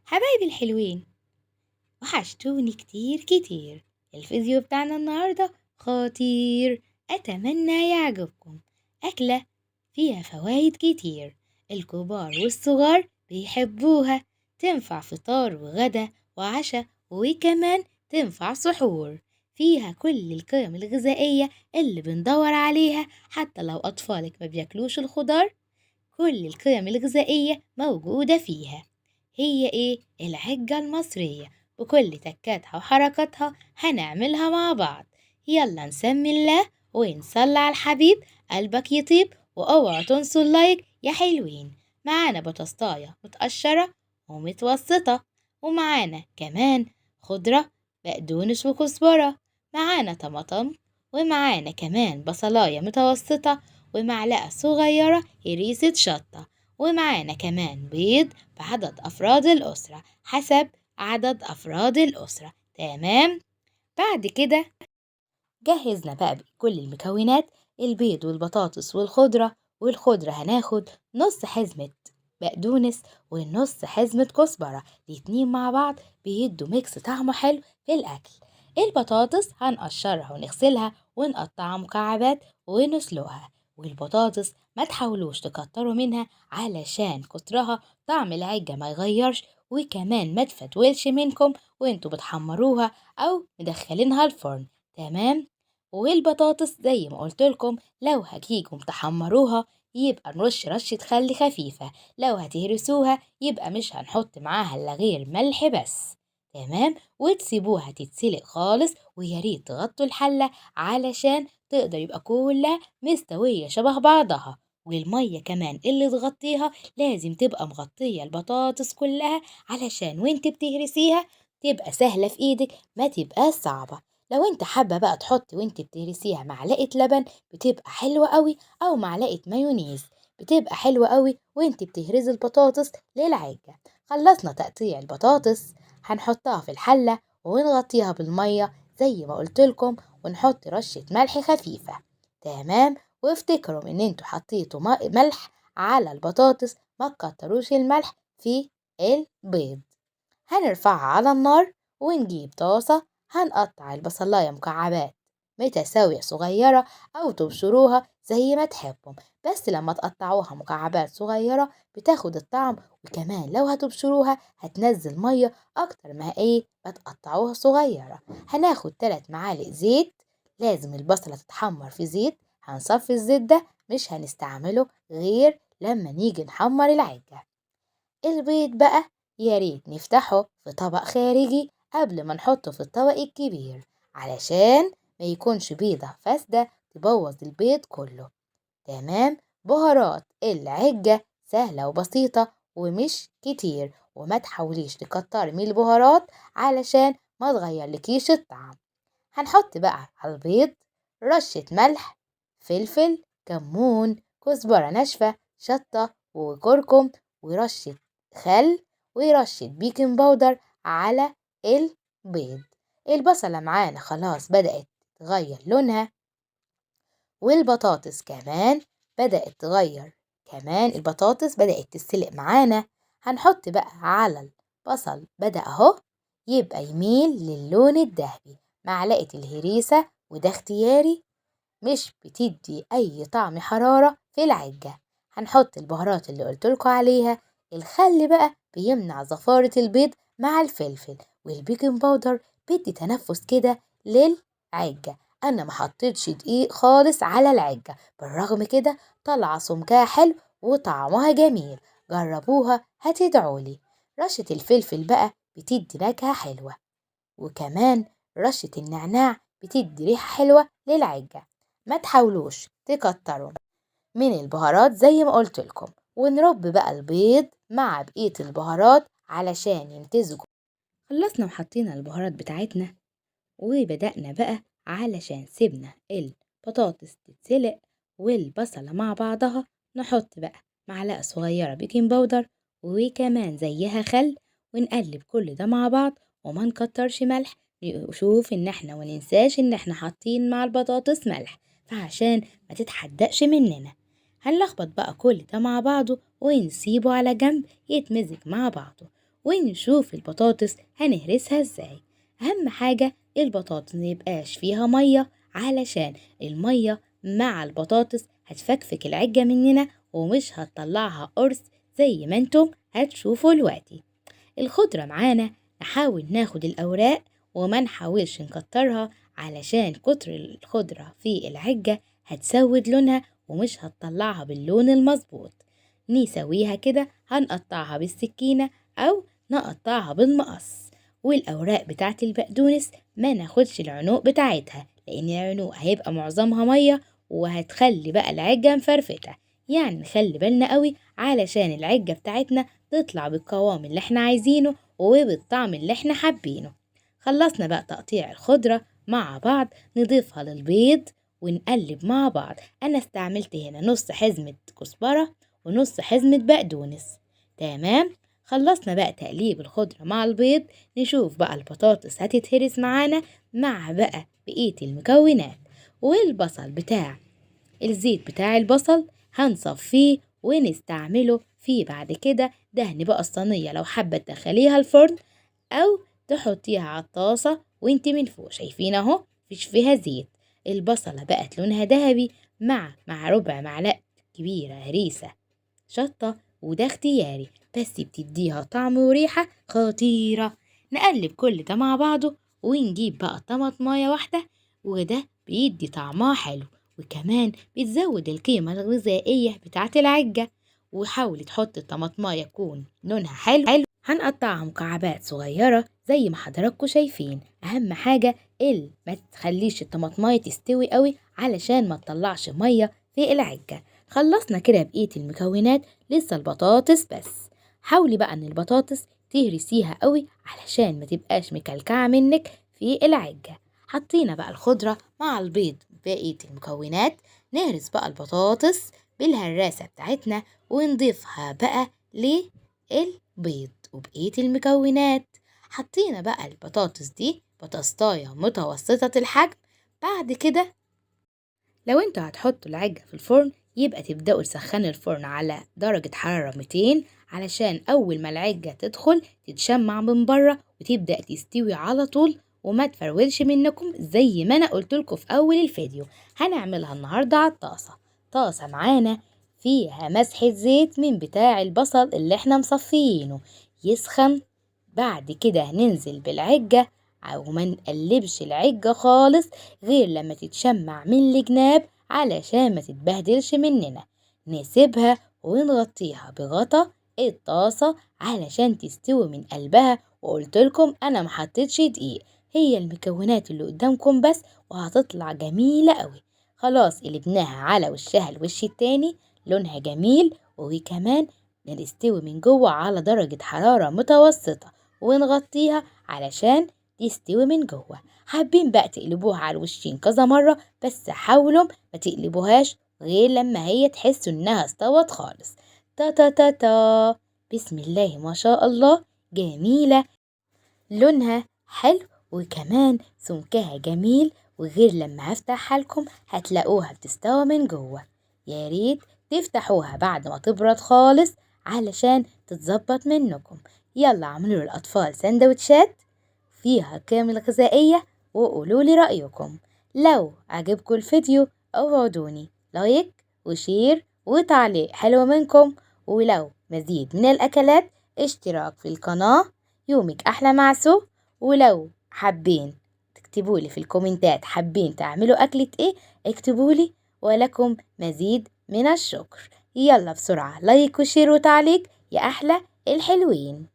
حبايبي الحلوين، وحشتوني كتير كتير. الفيديو بتاعنا النهاردة خطير، أتمنى يعجبكم. أكلة فيها فوايد كتير، الكبار والصغار بيحبوها. تنفع فطار وغدا وعشاء، وكمان تنفع سحور. فيها كل القيم الغذائية اللي بندور عليها، حتى لو أطفالك ما بياكلوش الخضار كل القيم الغذائية موجودة فيها. هي ايه؟ العجة المصرية بكل تكاتها وحركاتها هنعملها مع بعض. يلا نسمي الله ونصلي على الحبيب، قلبك يطيب واوعوا تنسوا اللايك يا حلوين. معانا بطاطاية متقشرة ومتوسطة، ومعانا كمان خضرة بقدونس وكزبرة، معانا طماطم، ومعانا كمان بصلاية متوسطة، ومعلقة صغيرة هريسة شطة، ومعانا كمان بيض بعدد أفراد الأسرة حسب عدد أفراد الأسرة. تمام. بعد كده جهزنا بقى كل المكونات: البيض والبطاطس والخضرة. والخضرة هناخد نص حزمة بقدونس ونص حزمة كزبرة، الاتنين مع بعض بيدوا ميكس طعمه حلو في الأكل. البطاطس هنقشرها ونغسلها ونقطعها مكعبات ونسلقها. والبطاطس ما تحاولوش تكتروا منها علشان كترها طعم العجة ما يغيرش، وكمان ما تفتولش منكم وانتوا بتحمروها أو مدخلينها الفرن. تمام. والبطاطس زي ما قلتلكم لو هتيجوا تحمروها يبقى نرش رشة خل خفيفة، لو هتهرسوها يبقى مش هنحط معاها إلا غير ملح بس. تمام. وتسيبوها تتسلق خالص، وياريت تغطوا الحلة علشان تقدر يبقى كلها مستوية شبه بعضها. والمية كمان اللي تغطيها لازم تبقى مغطية البطاطس كلها، علشان وانت بتهرسيها تبقى سهلة في ايدك، ما تبقى صعبة. لو انت حابة بقى تحطي وانت بتهرسيها معلقة لبن بتبقى حلوة قوي، او معلقة مايونيز بتبقى حلوة قوي وانت بتهرسي البطاطس للعجة. خلصنا تقطيع البطاطس، هنحطها في الحلة ونغطيها بالمية زي ما قلتلكم، ونحط رشة ملح خفيفة. تمام. وافتكروا ان انتوا حطيتوا ملح على البطاطس، ما تكتروش الملح في البيض. هنرفعها على النار ونجيب طاسة، هنقطع البصلاية مكعبات متساوية صغيرة أو تبشروها زي ما تحبوا، بس لما تقطعوها مكعبات صغيرة بتاخد الطعم، وكمان لو هتبشروها هتنزل مية أكتر ما تقطعوها صغيرة. هناخد 3 معالق زيت، لازم البصلة تتحمر في زيت، هنصفي الزيت ده مش هنستعمله غير لما نيجي نحمر العجة. البيض بقى ياريت نفتحه في طبق خارجي قبل ما نحطه في الطبق الكبير، علشان ما يكونش بيضة فاسدة تبوظ البيض كله. تمام. بهارات العجة سهلة وبسيطة ومش كتير، وما تحاوليش تكتري من البهارات علشان ما تغيرلكيش الطعم. هنحط بقى على البيض رشة ملح، فلفل، كمون، كزبرة ناشفة، شطة وكركم، ورشة خل، ورشة بيكنج باودر على البيض. البصلة معانا خلاص بدأت تغير لونها، والبطاطس كمان بدأت تغير، كمان البطاطس بدأت تستلق معانا. هنحط بقى على البصل بدأ اهو يبقى يميل للون الذهبي معلقة الهريسة، وده اختياري مش بتدي أي طعم حرارة في العجة. هنحط البهارات اللي قلتلكوا عليها، الخل بقى بيمنع زفارة البيض مع الفلفل، والبيكنج باودر بيدي تنفس كده للعجة. أنا ما حطيتش دقيق خالص على العجة، بالرغم كده طلع سمكها حلو وطعمها جميل، جربوها هتدعولي. رشة الفلفل بقى بتدي نكهة حلوة، وكمان رشة النعناع بتدي ريحة حلوة للعجة. ما تحاولوش تكتروا من البهارات زي ما قلت لكم، ونرب بقى البيض مع بقية البهارات علشان يمتزجوا. خلصنا وحطينا البهارات بتاعتنا، وبدأنا بقى علشان سيبنا البطاطس تتسلق والبصلة مع بعضها، نحط بقى معلقة صغيرة بيكنج باودر وكمان زيها خل، ونقلب كل ده مع بعض وما نكترش ملح. نشوف ان احنا وننساش ان احنا حاطين مع البطاطس ملح، فعشان ما تتحدقش مننا هنلخبط بقى كل ده مع بعضه ونسيبه على جنب يتمزج مع بعضه. ونشوف البطاطس هنهرسها ازاي. أهم حاجة البطاطس ميبقاش فيها مية، علشان المية مع البطاطس هتفكفك العجة مننا ومش هتطلعها قرص زي ما انتم هتشوفوا دلوقتي. الخضرة معانا نحاول ناخد الأوراق وما نحاولش نكترها، علشان كتر الخضرة في العجة هتسود لونها ومش هتطلعها باللون المظبوط. نسويها كده، هنقطعها بالسكينة أو نقطعها بالمقص. والأوراق بتاعت البقدونس ما ناخدش العنق بتاعتها، لأن العنق هيبقى معظمها مية وهتخلي بقى العجة مفرفتة. يعني نخلي بالنا قوي علشان العجة بتاعتنا تطلع بالقوام اللي احنا عايزينه وبالطعم اللي احنا حابينه. خلصنا بقى تقطيع الخضرة مع بعض، نضيفها للبيض ونقلب مع بعض. أنا استعملت هنا نص حزمة كزبرة ونص حزمة بقدونس. تمام. خلصنا بقى تقليب الخضرة مع البيض، نشوف بقى البطاطس هتتهرس معانا مع بقى بقية المكونات. والبصل بتاع الزيت بتاع البصل هنصفيه ونستعمله فيه بعد كده دهن بقى الصينية، لو حابة تدخليها الفرن أو تحطيها على الطاسة وانت من فوق. شايفين اهو مفيش فيها زيت. البصلة بقت لونها ذهبي مع ربع معلقة كبيرة هريسة شطة، وده اختياري بس بتديها طعم وريحة خطيرة. نقلب كل ده مع بعضه ونجيب بقى طماطماية واحدة، وده بيدي طعمها حلو وكمان بتزود القيمة الغذائية بتاعت العجة. وحاولي تحطي الطماطماية يكون لونها حلو. هنقطعها مكعبات صغيرة زي ما حضراتكم شايفين. أهم حاجة ما تخليش الطماطماية تستوي قوي علشان ما تطلعش مية في العجة. خلصنا كده بقية المكونات، لسه البطاطس بس. حاولي بقى ان البطاطس تهرسيها قوي علشان ما تبقاش مكلكعة منك في العجة. حطينا بقى الخضرة مع البيض بقية المكونات، نهرس بقى البطاطس بالهراسة بتاعتنا ونضيفها بقى للبيض وبقية المكونات. حطينا بقى البطاطس دي بطاطاية متوسطة الحجم. بعد كده لو انتوا هتحطوا العجة في الفرن يبقى تبدأوا تسخنوا الفرن على درجة حرارة 200، علشان أول ما العجة تدخل تتشمع من بره وتبدأ تستوي على طول وما تفرولش منكم زي ما أنا قلتلكوا في أول الفيديو. هنعملها النهاردة على طاسة معانا فيها مسحة زيت من بتاع البصل اللي احنا مصفيينه يسخن. بعد كده هننزل بالعجة وما نقلبش العجة خالص غير لما تتشمع من الجناب علشان ما تتبهدلش مننا. نسيبها ونغطيها بغطا الطاسة علشان تستوي من قلبها. وقلتلكم انا محطتش دقيق، هي المكونات اللي قدامكم بس وهتطلع جميلة قوي. خلاص قلبناها على وشها الوش التاني، لونها جميل وكمان نستوي من جوه على درجة حرارة متوسطة ونغطيها علشان تستوي من جوه. حابين بقى تقلبوها على الوشين كذا مرة، بس حاولوا ما تقلبوهاش غير لما هي تحسوا انها استوت خالص. تا تا تا تا، بسم الله ما شاء الله، جميلة لونها حلو وكمان سمكها جميل. وغير لما هفتحها لكم هتلاقوها بتستوى من جوه. يا ريت تفتحوها بعد ما تبرد خالص علشان تتظبط منكم. يلا اعملوا للأطفال سندوتشات فيها قيم غذائية وقولولي رأيكم. لو عجبكم الفيديو اوعدوني لايك وشير وتعليق حلو منكم، ولو مزيد من الأكلات اشتراك في القناة. يومك أحلى مع سو. ولو حابين تكتبولي في الكومنتات حابين تعملوا أكلة ايه اكتبولي، ولكم مزيد من الشكر. يلا بسرعة لايك وشير وتعليق يا أحلى الحلوين.